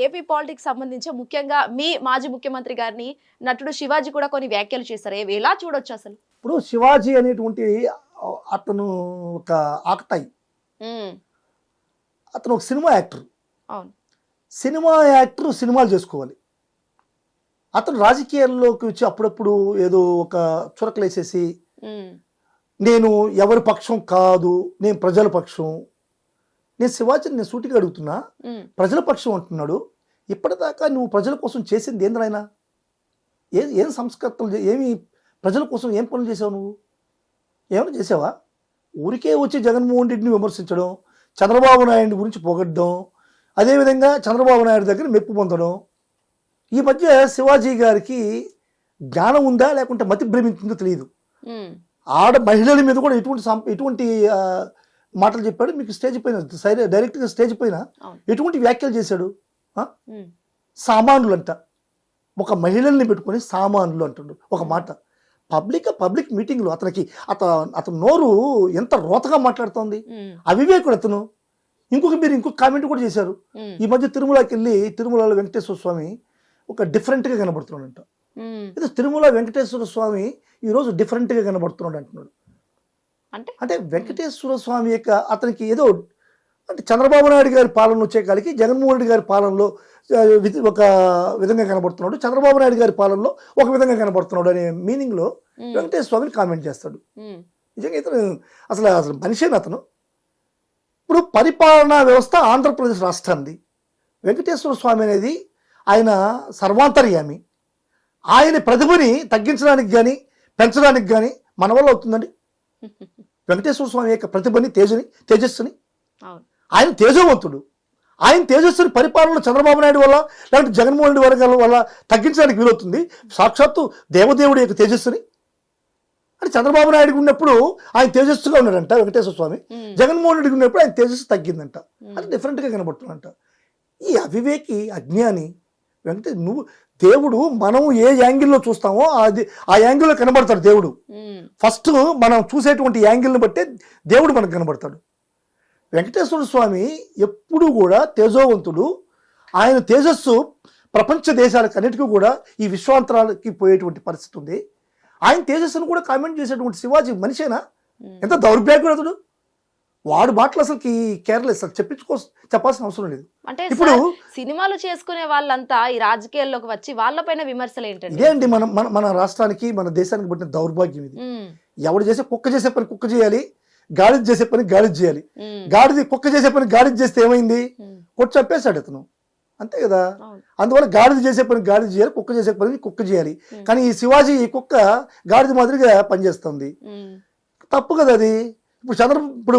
AP politics సంబంధించి ముఖ్యంగా మీ మాజీ ముఖ్యమంత్రి గారిని నటుడు శివాజీ కూడా కొన్ని వ్యాఖ్యలు చేశారు. ఎలా చూడొచ్చు అసలు? ఇప్పుడు శివాజీ అనేటువంటి అతను ఒక ఆకతాయి, అతను ఒక సినిమా యాక్టర్. అవును, సినిమా యాక్టర్ సినిమాలు చేసుకోవాలి. అతను రాజకీయాల్లోకి వచ్చి అప్పుడప్పుడు ఏదో ఒక చురకలేసేసి నేను ఎవరి పక్షం కాదు, నేను ప్రజల పక్షం, నేను శివాజీని నేను సూటిగా అడుగుతున్నా, ప్రజల పక్షం అంటున్నాడు. ఇప్పటిదాకా నువ్వు ప్రజల కోసం చేసింది ఏంద్రైనా? ఏం సంస్కర్తలు, ఏమి ప్రజల కోసం ఏం పనులు చేసావు? నువ్వు ఏమైనా చేసావా? ఊరికే వచ్చి జగన్మోహన్ రెడ్డిని విమర్శించడం, చంద్రబాబు నాయుడు గురించి పొగడ్డం, అదేవిధంగా చంద్రబాబు నాయుడు దగ్గర మెప్పు పొందడం. ఈ మధ్య శివాజీ గారికి జ్ఞానం ఉందా లేకుంటే మతి భ్రమించిందో తెలియదు. మహిళల మీద కూడా ఎటువంటి మాటలు చెప్పాడు. మీకు స్టేజ్ పైన డైరెక్ట్గా స్టేజ్ పైన ఎటువంటి వ్యాఖ్యలు చేశాడు? సామాన్యులు అంట, ఒక మహిళల్ని పెట్టుకొని సామాన్యులు అంటాడు ఒక మాట. పబ్లిక్ మీటింగ్లో అతను నోరు ఎంత రోతగా మాట్లాడుతోంది. అవివేకుడు అతను. మీరు ఇంకొక కామెంట్ కూడా చేశారు. ఈ మధ్య తిరుమలకి వెళ్ళి తిరుమలలో వెంకటేశ్వర స్వామి ఒక డిఫరెంట్గా కనబడుతున్నాడంట. ఇది తిరుమల వెంకటేశ్వర స్వామి ఈరోజు డిఫరెంట్గా కనబడుతున్నాడు అంటున్నాడు. అంటే వెంకటేశ్వర స్వామి యొక్క అతనికి ఏదో అంటే చంద్రబాబు నాయుడు గారి పాలన వచ్చే కాలికి జగన్మోహన్ రెడ్డి గారి పాలనలో ఒక విధంగా కనబడుతున్నాడు, చంద్రబాబు నాయుడు గారి పాలనలో ఒక విధంగా కనబడుతున్నాడు అనే మీనింగ్లో వెంకటేశ్వర స్వామిని కామెంట్ చేస్తాడు. నిజంగా ఇతను అసలు మనిషేనా అతను? ఇప్పుడు పరిపాలనా వ్యవస్థ ఆంధ్రప్రదేశ్ రాష్ట్రాన్ని, వెంకటేశ్వర స్వామి అనేది ఆయన సర్వాంతర్యామి. ఆయన ప్రతిభని తగ్గించడానికి కానీ పెంచడానికి కానీ మన వల్ల అవుతుందండి? వెంకటేశ్వర స్వామి యొక్క ప్రతిభని తేజస్సుని ఆయన తేజవంతుడు. ఆయన తేజస్సుని పరిపాలనలో చంద్రబాబు నాయుడు వల్ల లేకపోతే జగన్మోహన్ రెడ్డి వర్గాల వల్ల తగ్గించడానికి వీలవుతుంది? సాక్షాత్తు దేవదేవుడి యొక్క తేజస్సుని అంటే చంద్రబాబు నాయుడు ఉన్నప్పుడు ఆయన తేజస్సుగా ఉన్నాడంట వెంకటేశ్వర స్వామి, జగన్మోహన్ రెడ్డి ఉన్నప్పుడు ఆయన తేజస్సు తగ్గిందంట. అది డిఫరెంట్గా కనబడుతుందంట. ఈ అవివేకి అజ్ఞాని నువ్వు దేవుడు మనం ఏ యాంగిల్లో చూస్తామో ఆ యాంగిల్లో కనబడతాడు దేవుడు. ఫస్ట్ మనం చూసేటువంటి యాంగిల్ని బట్టే దేవుడు మనకు కనబడతాడు. వెంకటేశ్వర స్వామి ఎప్పుడూ కూడా తేజోవంతుడు. ఆయన తేజస్సు ప్రపంచ దేశాలకు అన్నిటికీ కూడా ఈ విశ్వాంతరాలకి పోయేటువంటి పరిస్థితి ఉంది. ఆయన తేజస్సును కూడా కామెంట్ చేసేటువంటి శివాజీ మనిషేనా? ఎంత దౌర్భాగ్యుడు అతడు. వాడు మాటలు అసలుకి కేర్లెస్, అసలు చెప్పాల్సిన అవసరం లేదు. అంటే ఇప్పుడు సినిమాలు చేసుకునే వాళ్ళంతా ఈ రాజకీయాల్లోకి వచ్చి వాళ్ళపైన విమర్శలు ఏంటంటే ఇదే అండి మన రాష్ట్రానికి మన దేశానికి పట్టిన దౌర్భాగ్యం ఇది. ఎవడు కుక్క చేసే పని కుక్క చేయాలి, గాడిద చేసే పని గాడిద చేయాలి. కుక్క చేసే పని గాడిద చేస్తే ఏమైంది? కొట్టి చంపేశాడు అతను, అంతే కదా. అందువల్ల గాడిద చేసే పని గాడిద చేయాలి, కుక్క చేసే పని కుక్క చేయాలి. కానీ ఈ శివాజీ ఈ కుక్క గాడిద మాదిరిగా పనిచేస్తుంది. తప్పు కదా అది. ఇప్పుడు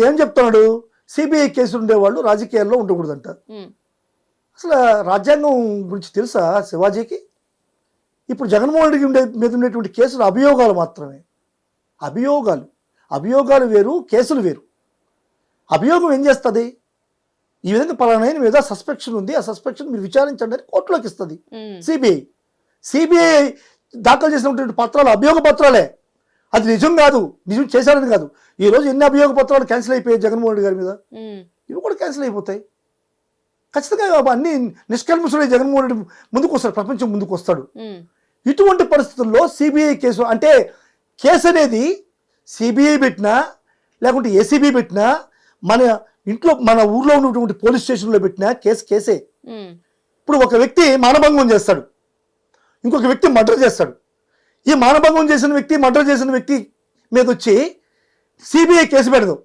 ఏం చెప్తున్నాడు? సిబిఐ కేసులు ఉండేవాళ్ళు రాజకీయాల్లో ఉండకూడదంట. అసలు రాజ్యాంగం గురించి తెలుసా శివాజీకి? ఇప్పుడు జగన్మోహన్ రెడ్డి మీద ఉండేటువంటి కేసులు అభియోగాలు మాత్రమే. అభియోగాలు వేరు, కేసులు వేరు. అభియోగం ఏం చేస్తుంది? ఈ విధంగా పలానా మీద సస్పెక్షన్ ఉంది, ఆ సస్పెక్షన్ మీరు విచారించండి అని కోర్టులోకి ఇస్తుంది సిబిఐ దాఖలు చేసినటువంటి పత్రాలు అభియోగ పత్రాలే. అది నిజం కాదు, నిజం చేశారని కాదు. ఈ రోజు ఎన్ని అభియోగ పత్రాలు క్యాన్సిల్ అయిపోయాయి జగన్మోహన్ రెడ్డి గారి మీద, ఇవి కూడా క్యాన్సిల్ అయిపోతాయి ఖచ్చితంగా. అన్ని నిష్కల్మషుడే జగన్మోహన్ రెడ్డి ముందుకు వస్తాడు, ప్రపంచం ముందుకు వస్తాడు. ఇటువంటి పరిస్థితుల్లో సిబిఐ కేసు అంటే కేసు అనేది సిబిఐ పెట్టినా లేకుంటే ఏసీబీ పెట్టినా మన ఇంట్లో మన ఊర్లో ఉన్నటువంటి పోలీస్ స్టేషన్లో పెట్టినా కేసే. ఇప్పుడు ఒక వ్యక్తి మానభంగం చేస్తాడు, ఇంకొక వ్యక్తి మర్డర్ చేస్తాడు. ఈ మానభంగం చేసిన వ్యక్తి మర్డర్ చేసిన వ్యక్తి మీద వచ్చి సిబిఐ కేసు పెడదు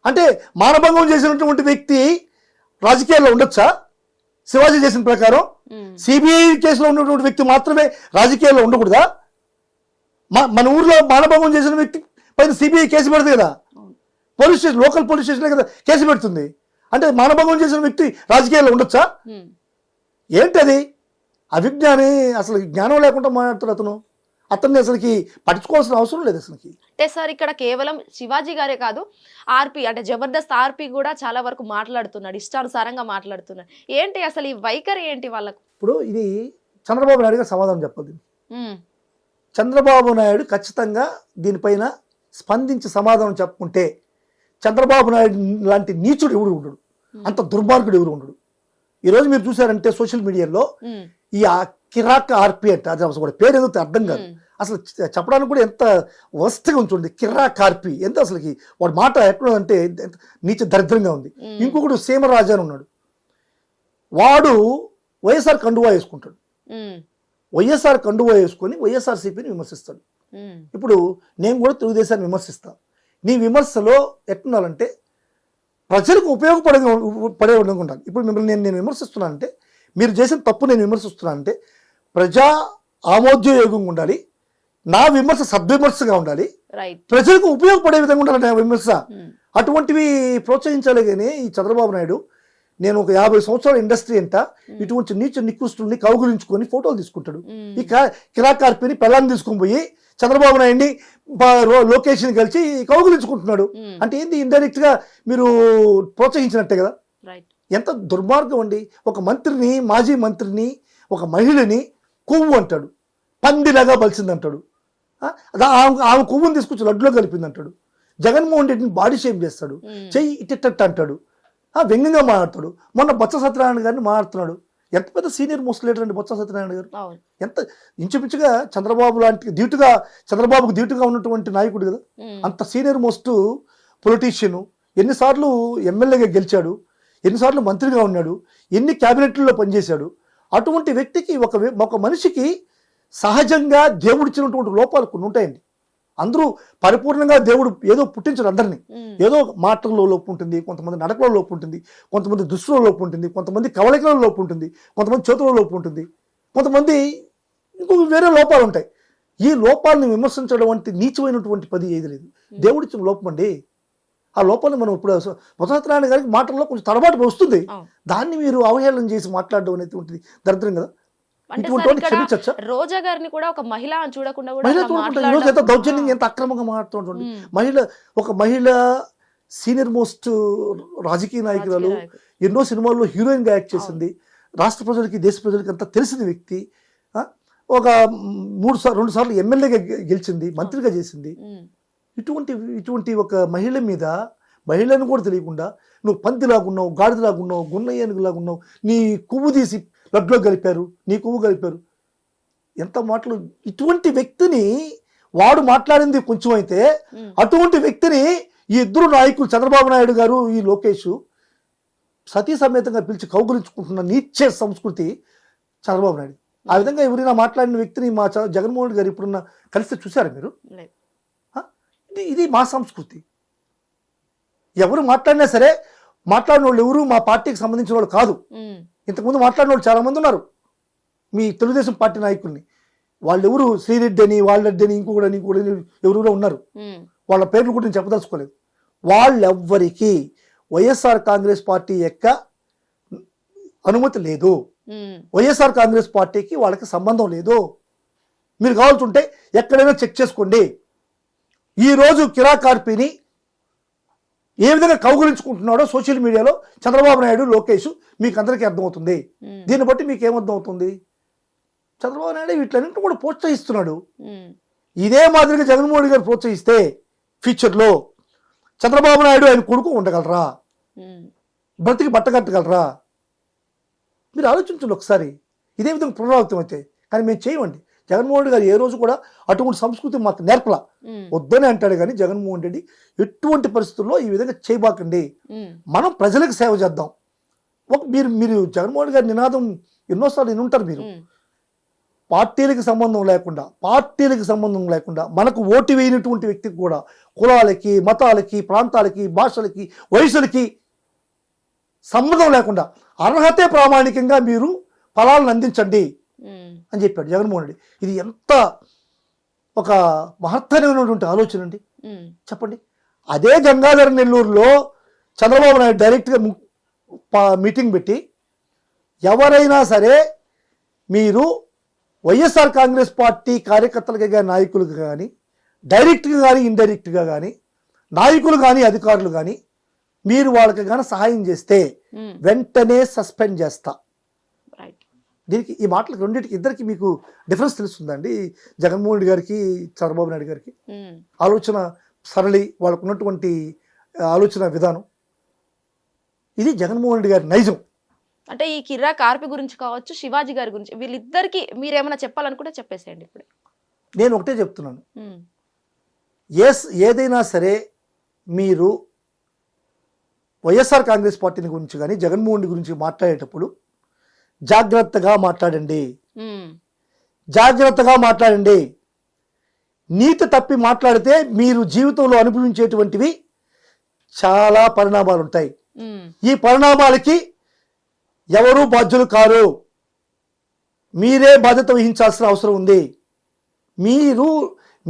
అంటే మానభంగం చేసినటువంటి వ్యక్తి రాజకీయాల్లో ఉండొచ్చా? శివాజీ చేసిన ప్రకారం సిబిఐ కేసులో ఉన్నటువంటి వ్యక్తి మాత్రమే రాజకీయాల్లో ఉండకూడదా? మన ఊర్లో మానభంగం చేసిన వ్యక్తి పైన సిబిఐ కేసు పెడదు కదా, పోలీస్ స్టేషన్ లోకల్ పోలీస్ స్టేషన్లే కదా కేసు పెడుతుంది. అంటే మానభంగం చేసిన వ్యక్తి రాజకీయాల్లో ఉండొచ్చా? ఏంటది? అవిజ్ఞాని, అసలు జ్ఞానం లేకుండా మాట్లాడుతాడు అతన్ని అసలుకి పట్టించుకోవాల్సిన అవసరం లేదు అసలుకి. అంటే సార్ ఇక్కడ కేవలం శివాజీ గారే కాదు, ఆర్పి అంటే జబర్దస్త్ ఆర్పి కూడా చాలా వరకు మాట్లాడుతున్నాడు, ఇష్టానుసారంగా మాట్లాడుతున్నాడు. ఏంటి అసలు ఈ వైఖరి ఏంటి వాళ్ళకు? ఇప్పుడు ఇది చంద్రబాబు నాయుడు గారు సమాధానం చెప్పదు. చంద్రబాబు నాయుడు ఖచ్చితంగా దీనిపైన స్పందించి సమాధానం చెప్పుకుంటే చంద్రబాబు నాయుడు లాంటి నీచుడు ఎవడు ఉండడు, అంత దుర్మార్గుడు ఎవరు ఉండడు. ఈరోజు మీరు చూసారంటే సోషల్ మీడియాలో ఈ కిరాక్ ఆర్పి అంటే అది అసలు పేరు ఏదో అర్థం కాదు, అసలు చెప్పడానికి కూడా ఎంత వస్తుగా ఉంటుంది. కిరాక్ ఆర్పి ఎంత అసలుకి వాడి మాట ఎక్కడ అంటే నీచ దరిద్రంగా ఉంది. ఇంకొకడు సీమరాజా అని ఉన్నాడు, వాడు వైఎస్ఆర్ కండువా వేసుకుంటాడు, వైఎస్ఆర్ కండువా వేసుకొని వైఎస్ఆర్సీపీని విమర్శిస్తాడు. ఇప్పుడు నేను కూడా తెలుగుదేశాన్ని విమర్శిస్తాను. నీ విమర్శలో ఎట్లుండాలంటే ప్రజలకు పడే విధంగా ఉండాలి. ఇప్పుడు మిమ్మల్ని నేను విమర్శిస్తున్నానంటే, మీరు చేసిన తప్పు నేను విమర్శిస్తున్నానంటే ప్రజా ఆమోదయోగంగా ఉండాలి, నా విమర్శ సద్విమర్శగా ఉండాలి, ప్రజలకు ఉపయోగపడే విధంగా ఉండాలి నా విమర్శ. అటువంటివి ప్రోత్సహించాలి. కానీ ఈ చంద్రబాబు నాయుడు నేను ఒక 50 సంవత్సరాల ఇండస్ట్రీ అంట ఇటువంటి నీచ నికృష్టుల్ని కౌగులించుకొని ఫోటోలు తీసుకుంటాడు. ఈ కిరాకార్పిని పెళ్ళాన్ని తీసుకొని పోయి చంద్రబాబు నాయుడిని లోకేష్ని కలిసి కౌగులించుకుంటున్నాడు. అంటే ఏంది, ఇండైరెక్ట్ గా మీరు ప్రోత్సహించినట్టే కదా. ఎంత దుర్మార్గం అండి. ఒక మంత్రిని, మాజీ మంత్రిని, ఒక మహిళని కొవ్వు అంటాడు, పందిలాగా బలిసిందంటాడు, ఆమె కొవ్వుని తీసుకొచ్చి లడ్డులో కలిపింది అంటాడు. జగన్మోహన్ రెడ్డిని బాడీ షేమ్ చేస్తాడు, చెయ్యి ఇట్టట్టు అంటాడు, వ్యంగ్యంగా మాట్లాడతాడు. మొన్న బొత్స సత్యనారాయణ గారిని మాట్లాడుతున్నాడు. ఎంత పెద్ద సీనియర్ మోస్ట్ లీడర్ అండి బొత్స సత్యనారాయణ గారు. ఎంత ఇంచుమించుగా చంద్రబాబు లాంటి చంద్రబాబుకు ధీటుగా ఉన్నటువంటి నాయకుడు కదా. అంత సీనియర్ మోస్ట్ పొలిటీషియన్, ఎన్నిసార్లు ఎమ్మెల్యేగా గెలిచాడు, ఎన్నిసార్లు మంత్రిగా ఉన్నాడు, ఎన్ని క్యాబినెట్లలో పనిచేశాడు. అటువంటి వ్యక్తికి ఒక మనిషికి సహజంగా దేవుడిచ్చినటువంటి లోపాలు కొన్ని ఉంటాయండి. అందరూ పరిపూర్ణంగా దేవుడు ఏదో పుట్టించడు అందరినీ. ఏదో మాటల్లో లోపు ఉంటుంది, కొంతమంది నడకలో లోపు ఉంటుంది, కొంతమంది దుస్తులో లోపు ఉంటుంది, కొంతమంది కవళికలలో లోపు ఉంటుంది, కొంతమంది చేతుల్లో లోపు ఉంటుంది, కొంతమంది ఇంకొక వేరే లోపాలు ఉంటాయి. ఈ లోపాలను విమర్శించడం వంటి నీచమైనటువంటి పది ఏది లేదు. దేవుడిచ్చిన లోపం అండి. ఆ లోపాన్ని మనం ఇప్పుడు బొత్స గారికి మాటల్లో కొంచెం తడబాటు వస్తుంది, దాన్ని మీరు అవహేళన చేసి మాట్లాడడం అనేటువంటిది దరిద్రం కదా. రోజా గారిని కూడా ఒక మహిళ అని చూడకుండా ఎంత దౌర్జన్యంగా, ఎంత అక్రమంగా మాట్లాడుతుంటుంది. ఒక మహిళ సీనియర్ మోస్ట్ రాజకీయ నాయకురాలు, ఎన్నో సినిమాల్లో హీరోయిన్ గా యాక్ట్ చేసింది, రాష్ట్ర ప్రజలకి దేశ ప్రజలకి అంతా తెలిసిన వ్యక్తి, ఒక 2 సార్లు ఎమ్మెల్యేగా గెలిచింది, మంత్రిగా చేసింది. ఇటువంటి ఒక మహిళను కూడా తెలియకుండా నువ్వు పందిలాగున్నావు, గాడిదలాగున్నావు, గున్నయ్యనులాగున్నావు, నీ కొవ్వు తీసి లడ్లో కలిపారు, నీ కొవ్వు కలిపారు, ఎంత మాటలు. ఇటువంటి వ్యక్తిని వాడు మాట్లాడింది కొంచెం అయితే, అటువంటి వ్యక్తిని ఈ ఇద్దరు నాయకులు చంద్రబాబు నాయుడు గారు, ఈ లోకేష్ సతీ సమేతంగా పిలిచి కౌగులించుకుంటున్న నీచే సంస్కృతి చంద్రబాబు నాయుడు. ఆ విధంగా ఎవరైనా మాట్లాడిన వ్యక్తిని మా జగన్మోహన్ గారు ఇప్పుడున్న కలిస్తే చూసారా మీరు? ఇది మా సంస్కృతి. ఎవరు మాట్లాడినా సరే, మాట్లాడిన వాళ్ళు ఎవరు మా పార్టీకి సంబంధించిన వాళ్ళు కాదు. ఇంతకుముందు మాట్లాడిన వాళ్ళు చాలా మంది ఉన్నారు మీ తెలుగుదేశం పార్టీ నాయకుల్ని. వాళ్ళు ఎవరు శ్రీరెడ్డి అని, వాళ్ళరెడ్డి అని, ఇంకొకటి ఎవరెవరో ఉన్నారు. వాళ్ళ పేర్లు కూడా నేను చెప్పదలుచుకోలేదు. వాళ్ళెవ్వరికి వైఎస్ఆర్ కాంగ్రెస్ పార్టీ యొక్క అనుమతి లేదు, వైఎస్ఆర్ కాంగ్రెస్ పార్టీకి వాళ్ళకి సంబంధం లేదు. మీరు కావాల్సింటే ఎక్కడైనా చెక్ చేసుకోండి. ఈరోజు కిరాకార్పిని ఏ విధంగా కౌగులించుకుంటున్నాడో సోషల్ మీడియాలో చంద్రబాబు నాయుడు, లోకేష్ మీకు అందరికీ అర్థమవుతుంది. దీన్ని బట్టి మీకు ఏమర్థం అవుతుంది? చంద్రబాబు నాయుడు వీటిలన్నింటినీ కూడా ప్రోత్సహిస్తున్నాడు. ఇదే మాదిరిగా జగన్మోహన్ గారు ప్రోత్సహిస్తే ఫ్యూచర్లో చంద్రబాబు నాయుడు ఆయన కొడుకు ఉండగలరా? బ్రతికి బట్టగట్టగలరా? మీరు ఆలోచించండి ఒకసారి. ఇదే విధంగా పునరావృతం అయితే. కానీ మేము చేయమండి. జగన్మోహన్ రెడ్డి గారు ఏ రోజు కూడా అటువంటి సంస్కృతి మాకు నేర్పలా. వద్దని అంటాడు కానీ జగన్మోహన్ రెడ్డి ఎటువంటి పరిస్థితుల్లో ఈ విధంగా చేయబాకండి, మనం ప్రజలకు సేవ చేద్దాం. మీరు జగన్మోహన్ రెడ్డి గారి నినాదం ఎన్నోసార్లు వినుంటారు మీరు. పార్టీలకు సంబంధం లేకుండా మనకు ఓటు వేయనటువంటి వ్యక్తికి కూడా కులాలకి, మతాలకి, ప్రాంతాలకి, భాషలకి, వయసులకి సంబంధం లేకుండా అర్హతే ప్రామాణికంగా మీరు ఫలాలను అందించండి అని చెప్పాడు జగన్మోహన్ రెడ్డి. ఇది ఎంత ఒక మహత్తరమైనటువంటి ఆలోచన అండి, చెప్పండి. అదే గంగాధర నెల్లూరులో చంద్రబాబు నాయుడు డైరెక్ట్గా మీటింగ్ పెట్టి ఎవరైనా సరే మీరు వైఎస్ఆర్ కాంగ్రెస్ పార్టీ కార్యకర్తలుగా కానీ, నాయకులుగా కానీ, డైరెక్ట్గా కానీ ఇండైరెక్ట్గా కానీ, నాయకులు కానీ అధికారులు కానీ మీరు వాళ్ళకి కానీ సహాయం చేస్తే వెంటనే సస్పెండ్ చేస్తా. దీనికి ఈ మాటలకు రెండింటికి ఇద్దరికి మీకు డిఫరెన్స్ తెలుస్తుందండి. జగన్మోహన్ రెడ్డి గారికి, చంద్రబాబు నాయుడు గారికి ఆలోచన సరళి, వాళ్ళకు ఉన్నటువంటి ఆలోచన విధానం, ఇది జగన్మోహన్ రెడ్డి గారి నైజం. అంటే ఈ కిర్రా కార్పి గురించి కావచ్చు, శివాజీ గారి గురించి, వీళ్ళిద్దరికి మీరు ఏమైనా చెప్పాలనుకుంటే చెప్పేసేయండి ఇప్పుడు. నేను ఒకటే చెప్తున్నాను, ఏదైనా సరే మీరు వైఎస్ఆర్ కాంగ్రెస్ పార్టీని గురించి కానీ జగన్మోహన్ రెడ్డి గురించి మాట్లాడేటప్పుడు జాగ్రత్తగా మాట్లాడండి, జాగ్రత్తగా మాట్లాడండి. నీతి తప్పి మాట్లాడితే మీరు జీవితంలో అనుభవించేటువంటివి చాలా పరిణామాలు ఉంటాయి. ఈ పరిణామాలకి ఎవరూ బాధ్యులు కారు, మీరే బాధ్యత వహించాల్సిన అవసరం ఉంది. మీరు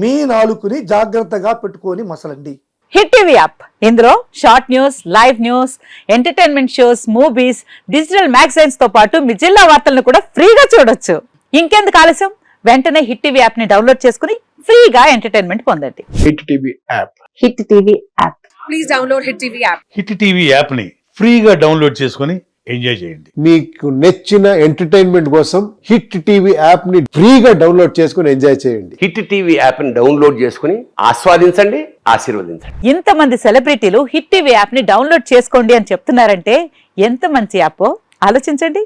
మీ నాలుకని జాగ్రత్తగా పెట్టుకొని మసలండి. హిట్ టీవీ యాప్, ఇందులో short news, live news, entertainment shows, movies, digital magazines తో పాటు మీ జిల్లా వార్తలను కూడా ఫ్రీగా చూడొచ్చు. ఇంకెందుకు ఆలస్యం, వెంటనే హిట్ టీవీ యాప్ ని డౌన్లోడ్ చేసుకుని ఫ్రీగా ఎంటర్టైన్మెంట్ పొందండి. Hit TV app. Hit TV app. Please download hit TV app. Hit TV app ని ఫ్రీగా డౌన్లోడ్ చేసుకొని ఎంజాయ్ చేయండి. మీకు నచ్చిన ఎంటర్టైన్మెంట్ కోసం హిట్ టీవీ యాప్ ని ఫ్రీగా డౌన్లోడ్ చేసుకుని ఎంజాయ్ చేయండి. హిట్ టీవీ యాప్ ని డౌన్లోడ్ చేసుకుని ఆస్వాదించండి, ఆశీర్వదించండి. ఇంతమంది సెలబ్రిటీలు హిట్ టీవీ యాప్ ని డౌన్లోడ్ చేసుకోండి అని చెప్తున్నారంటే ఎంత మంచి యాప్ ఆలోచించండి.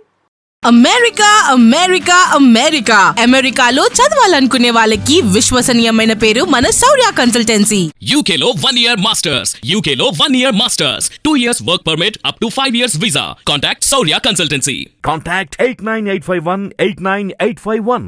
అమెరికా అమెరికా అమెరికా అమెరికాలో చదవాలనుకునే వాళ్ళకి విశ్వసనీయమైన పేరు మన శౌర్య కన్సల్టెన్సీ. UK లో 1 year masters. UK లో 1 year masters. 2 years work permit up to 5 years visa. Contact Saurya Consultancy. Contact 89851 89851.